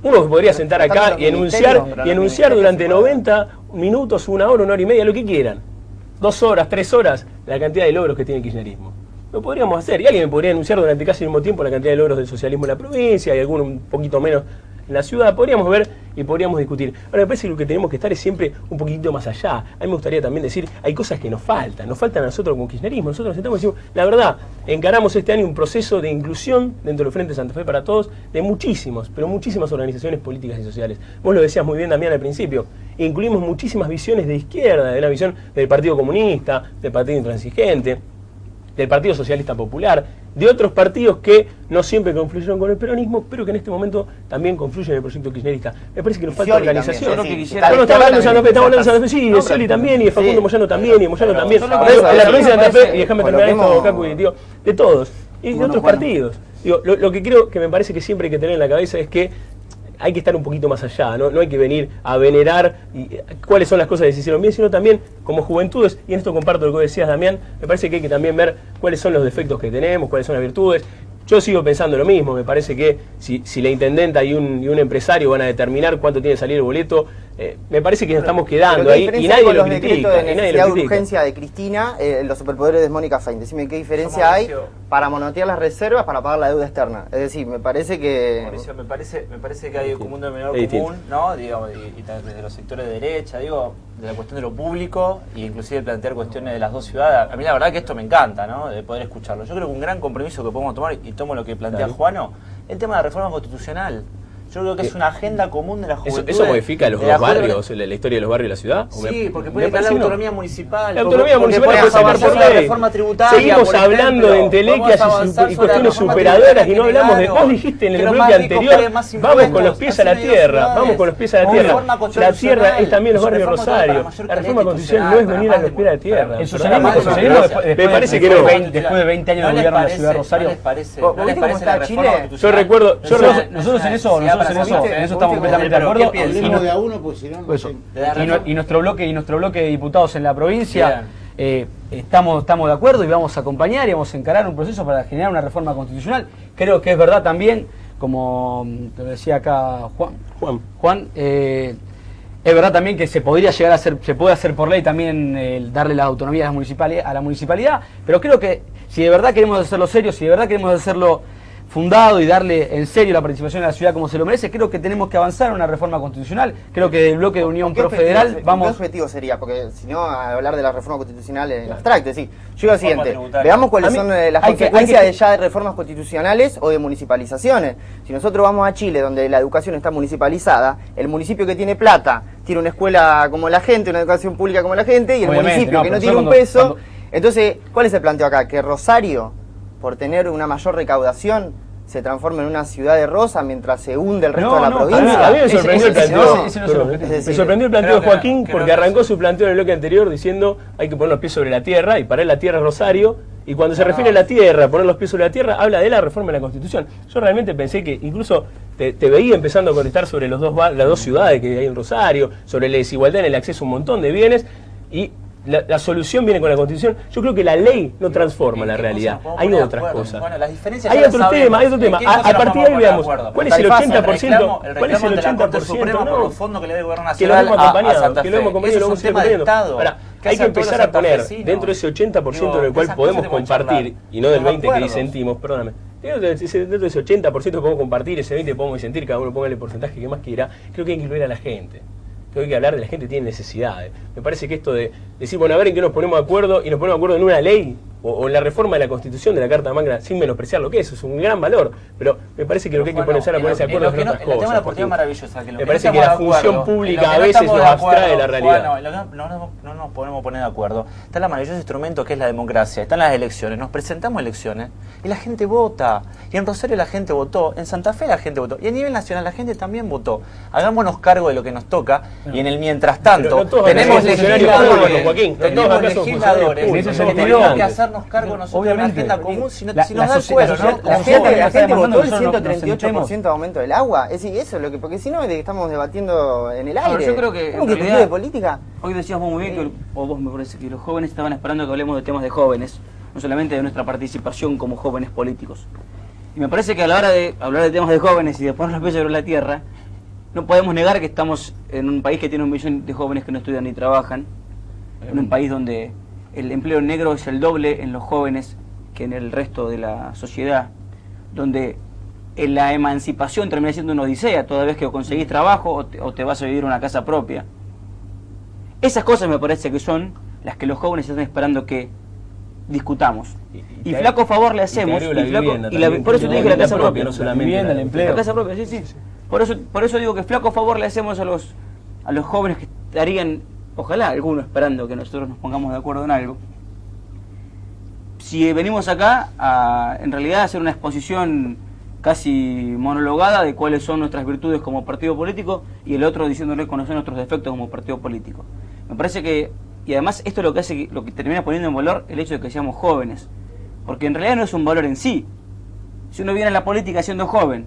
S6: uno podría sentar acá y enunciar durante 90 minutos, 1 hora, 1 hora y media, lo que quieran. 2 horas, 3 horas, la cantidad de logros que tiene el kirchnerismo. Lo podríamos hacer, y alguien me podría enunciar durante casi el mismo tiempo la cantidad de logros del socialismo en la provincia, y alguno un poquito menos en la ciudad. Podríamos ver y podríamos discutir. Ahora me parece que lo que tenemos que estar es siempre un poquitito más allá. A mí me gustaría también decir, hay cosas que nos faltan a nosotros como kirchnerismo. Nosotros nos sentamos y decimos, la verdad, encaramos este año un proceso de inclusión dentro del Frente Santa Fe para Todos de pero muchísimas organizaciones políticas y sociales. Vos lo decías muy bien, Damián, al principio. Incluimos muchísimas visiones de izquierda, de una visión del Partido Comunista, del Partido Intransigente, del Partido Socialista Popular, de otros partidos que no siempre confluyeron con el peronismo, pero que en este momento también confluyen en el proyecto kirchnerista. Me parece que nos falta organización. Estamos hablando de Santa Fe, sí, de Scioli también, y de Facundo Moyano también, y de Moyano también. En la provincia de Santa Fe, y déjame terminar esto, Cacu, de todos, y de otros partidos. Lo que creo que me parece que siempre hay que tener en la cabeza es que hay que estar un poquito más allá, no hay que venir a venerar cuáles son las cosas que se hicieron bien, sino también como juventudes, y en esto comparto lo que decías, Damián, me parece que hay que también ver cuáles son los defectos que tenemos, cuáles son las virtudes. Yo sigo pensando lo mismo, me parece que si la intendenta y un empresario van a determinar cuánto tiene que salir el boleto, me parece que nos estamos quedando
S2: Pero ¿qué
S6: ahí y
S2: diferencia hay
S6: nadie
S2: con
S6: lo
S2: los
S6: critica.
S2: decretos de
S6: Y nadie
S2: necesidad
S6: lo
S2: de
S6: critica.
S2: urgencia de Cristina, los superpoderes de Mónica Fein? Decime qué diferencia hay para monotear las reservas para pagar la deuda externa. Es decir, me parece que...
S3: Mauricio, me parece que hay como un denominador
S6: Es
S3: común, ¿no? Digamos, y desde los sectores de derecha, digo, de la cuestión de lo público e inclusive plantear cuestiones de las dos ciudades. A mí la verdad que esto me encanta, ¿no? De poder escucharlo. Yo creo que un gran compromiso que podemos tomar, y tomo lo que plantea Juano, el tema de la reforma constitucional. Yo creo que es una agenda común de la juventud.
S6: ¿Eso modifica los dos barrios, la historia de los barrios de la ciudad?
S3: Sí, porque puede crear la autonomía municipal.
S6: La autonomía municipal puede sacar por
S3: la
S6: ley.
S3: reforma tributaria.
S6: Seguimos hablando de entelequias y cuestiones superadoras y no hablamos de... Vos dijiste en el bloque anterior, vamos con los pies a la tierra, vamos con los pies a la tierra. La tierra es también los barrios Rosario. La reforma constitucional no es venir a los pies a la tierra. Me parece que no.
S7: Después de 20 años de gobierno en la ciudad de Rosario.
S3: ¿No les parece la reforma constitucional?
S6: Yo recuerdo...
S7: Nosotros en eso estamos completamente de acuerdo.
S1: Hablemos de a uno, pues si no, no sé.
S7: Y nuestro bloque de diputados en la provincia estamos de acuerdo y vamos a acompañar y vamos a encarar un proceso para generar una reforma constitucional. Creo que es verdad también, como te decía acá Juan, es verdad también que se podría llegar a hacer, se puede hacer por ley también darle la autonomía a la municipalidad, pero creo que si de verdad queremos hacerlo serio, si de verdad queremos hacerlo fundado y darle en serio la participación de la ciudad como se lo merece, creo que tenemos que avanzar en una reforma constitucional. Creo que del bloque de Unión Pro Federal vamos...
S2: ¿Qué objetivo sería? Porque si no, hablar de la reforma constitucional en abstracto, es decir, yo digo lo siguiente, veamos cuáles son las consecuencias de ya de reformas constitucionales o de municipalizaciones. Si nosotros vamos a Chile, donde la educación está municipalizada, el municipio que tiene plata tiene una escuela como la gente, una educación pública como la gente, y el municipio que no tiene un peso... Entonces, ¿cuál es el planteo acá? Que Rosario, por tener una mayor recaudación, se transforma en una ciudad de rosa mientras se hunde el resto de la provincia.
S6: A mí me sorprendió el planteo. Me sorprendió el planteo de Joaquín porque arrancó su planteo en el bloque anterior diciendo hay que poner los pies sobre la tierra y para él la tierra es Rosario. Y cuando se refiere a la tierra, poner los pies sobre la tierra, habla de la reforma de la Constitución. Yo realmente pensé que incluso te veía empezando a contestar sobre las dos ciudades que hay en Rosario, sobre la desigualdad en el acceso a un montón de bienes y... La solución viene con la Constitución. Yo creo que la ley no transforma la realidad. Hay otras cosas.
S3: Bueno, las diferencias
S6: hay otro tema, A partir de ahí veamos cuál es el 80%. ¿Cuál es el 80%?
S3: No, los fondos que le dé el gobierno
S6: que lo
S3: nacional
S6: hemos acompañado,
S3: a
S6: que lo hemos acompañado y lo vamos a ir acompañando. Ahora, hay que empezar a poner dentro de ese 80% en el cual podemos compartir y no del 20% que disentimos, perdóname. Dentro de ese 80% que podemos compartir, ese 20% podemos disentir, cada uno ponga el porcentaje que más quiera. Creo que hay que incluir a la gente. Creo que hay que hablar de la gente que tiene necesidades. Me parece que esto de decir, bueno, a ver en qué nos ponemos de acuerdo, y nos ponemos de acuerdo en una ley, o en la reforma de la Constitución de la Carta Magna, sin menospreciar lo que es un gran valor, pero me parece que lo que hay que ponerse a ponerse de acuerdo es otras cosas.
S3: La oportunidad maravillosa, que
S6: me parece que la función pública a veces nos abstrae de la realidad.
S3: No nos podemos poner de acuerdo. Está el maravilloso instrumento que es la democracia, están las elecciones, nos presentamos elecciones y la gente vota. Y en Rosario la gente votó, en Santa Fe la gente votó, y a nivel nacional la gente también votó. Hagámonos cargo de lo que nos toca, y en el mientras tanto tenemos legisladores, tenemos que hacernos cargo nosotros de una agenda común si nos da el cuero, ¿no?
S2: La gente votó el 138% de aumento del agua. Es decir, eso es lo que, porque si no estamos debatiendo en el aire.
S4: Yo creo que
S2: en realidad de política.
S4: Hoy decíamos muy bien que, o vos me parece que los jóvenes estaban esperando que hablemos de temas de jóvenes, no solamente de nuestra participación como jóvenes políticos. Y me parece que a la hora de hablar de temas de jóvenes y de poner los pies sobre la tierra, no podemos negar que estamos en un país que tiene 1 millón de jóvenes que no estudian ni trabajan, en un país donde el empleo negro es el doble en los jóvenes que en el resto de la sociedad, donde la emancipación termina siendo una odisea toda vez que conseguís trabajo o te vas a vivir a una casa propia. Esas cosas me parece que son las que los jóvenes están esperando que discutamos. Y flaco favor le hacemos, por eso te dije la casa propia,
S6: no solamente
S7: el empleo.
S4: La casa propia, sí. Por eso digo que flaco favor le hacemos a los jóvenes que estarían, ojalá algunos esperando que nosotros nos pongamos de acuerdo en algo. Si venimos acá a, en realidad, a hacer una exposición casi monologada de cuáles son nuestras virtudes como partido político y el otro diciéndole cuáles son nuestros defectos como partido político. Me parece que, y además esto es lo que hace, lo que termina poniendo en valor el hecho de que seamos jóvenes, porque en realidad no es un valor en sí. Si uno viene a la política siendo joven,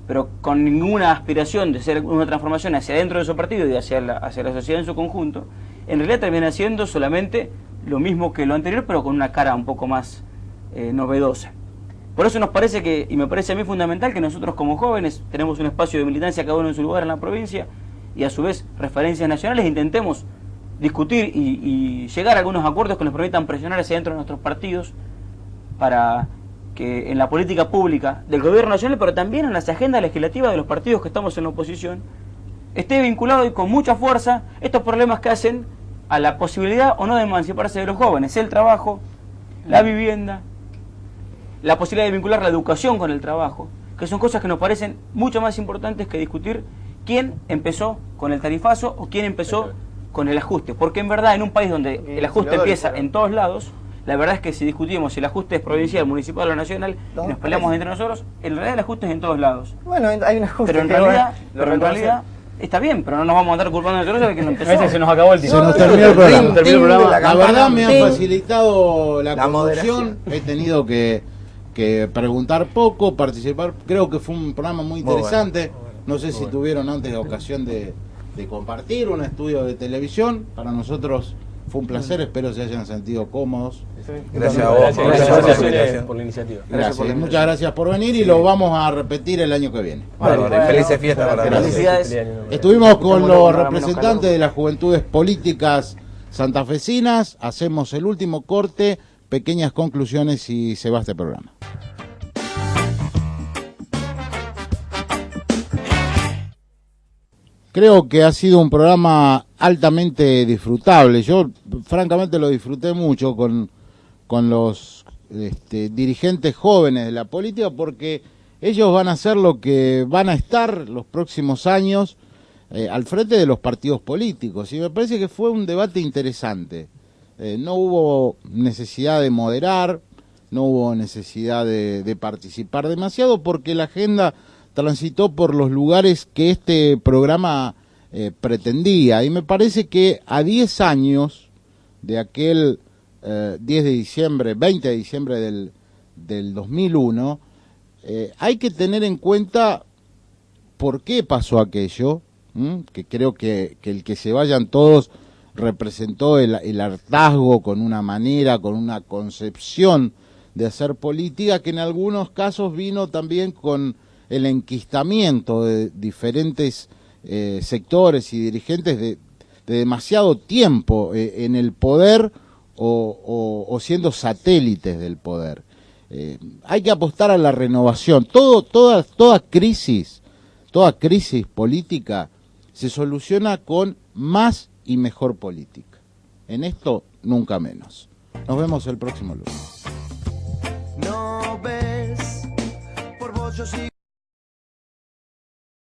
S4: pero con ninguna aspiración de hacer una transformación hacia dentro de su partido y hacia la sociedad en su conjunto, en realidad termina siendo solamente lo mismo que lo anterior, pero con una cara un poco más novedosa. Por eso nos parece y me parece a mí fundamental que nosotros como jóvenes tenemos un espacio de militancia cada uno en su lugar en la provincia y a su vez referencias nacionales, intentemos discutir y llegar a algunos acuerdos que nos permitan presionar hacia dentro de nuestros partidos para que en la política pública del gobierno nacional, pero también en las agendas legislativas de los partidos que estamos en la oposición, esté vinculado y con mucha fuerza estos problemas que hacen a la posibilidad o no de emanciparse de los jóvenes: el trabajo, la vivienda, la posibilidad de vincular la educación con el trabajo, que son cosas que nos parecen mucho más importantes que discutir quién empezó con el tarifazo o quién empezó con el ajuste, porque en verdad en un país donde el ajuste empieza en todos lados, la verdad es que si discutimos si el ajuste es provincial, municipal o nacional, y nos peleamos entre nosotros, en realidad el ajuste es en todos lados.
S2: Bueno, hay un ajuste.
S4: Pero en realidad está bien, pero no nos vamos a andar culpando nosotros de que no empezó.
S7: A veces se nos acabó el tiempo.
S1: Se nos terminó el programa. La verdad me
S5: ting.
S1: han facilitado la conducción.
S2: moderación.
S1: He tenido que preguntar poco, participar. Creo que fue un programa muy interesante. No sé si tuvieron antes ocasión de compartir un estudio de televisión. Para nosotros fue un placer, espero se hayan sentido cómodos.
S5: Gracias a vos.
S6: Gracias por la iniciativa.
S1: Gracias, muchas gracias por venir y lo vamos a repetir el año que viene.
S5: Bárbaro, y felices fiestas para todos.
S4: Felicidades.
S1: Estuvimos con
S4: Escuchémoslo
S1: los
S4: con menos
S1: representantes
S4: calor.
S1: de las juventudes políticas santafesinas. Hacemos el último corte, pequeñas conclusiones y se va este programa. Creo que ha sido un programa altamente disfrutable. Yo francamente lo disfruté mucho con los dirigentes jóvenes de la política, porque ellos van a ser lo que van a estar los próximos años al frente de los partidos políticos. Y me parece que fue un debate interesante. No hubo necesidad de moderar, no hubo necesidad de participar demasiado, porque la agenda transitó por los lugares que este programa pretendía. Y me parece que a 10 años de aquel 20 de diciembre del 2001, hay que tener en cuenta por qué pasó aquello, que creo que el que se vayan todos representó el hartazgo con una manera, con una concepción de hacer política, que en algunos casos vino también con el enquistamiento de diferentes sectores y dirigentes de demasiado tiempo en el poder o siendo satélites del poder. Hay que apostar a la renovación. Toda crisis política se soluciona con más y mejor política. En esto, nunca menos. Nos vemos el próximo lunes.
S8: No ves, por vos yo sigo.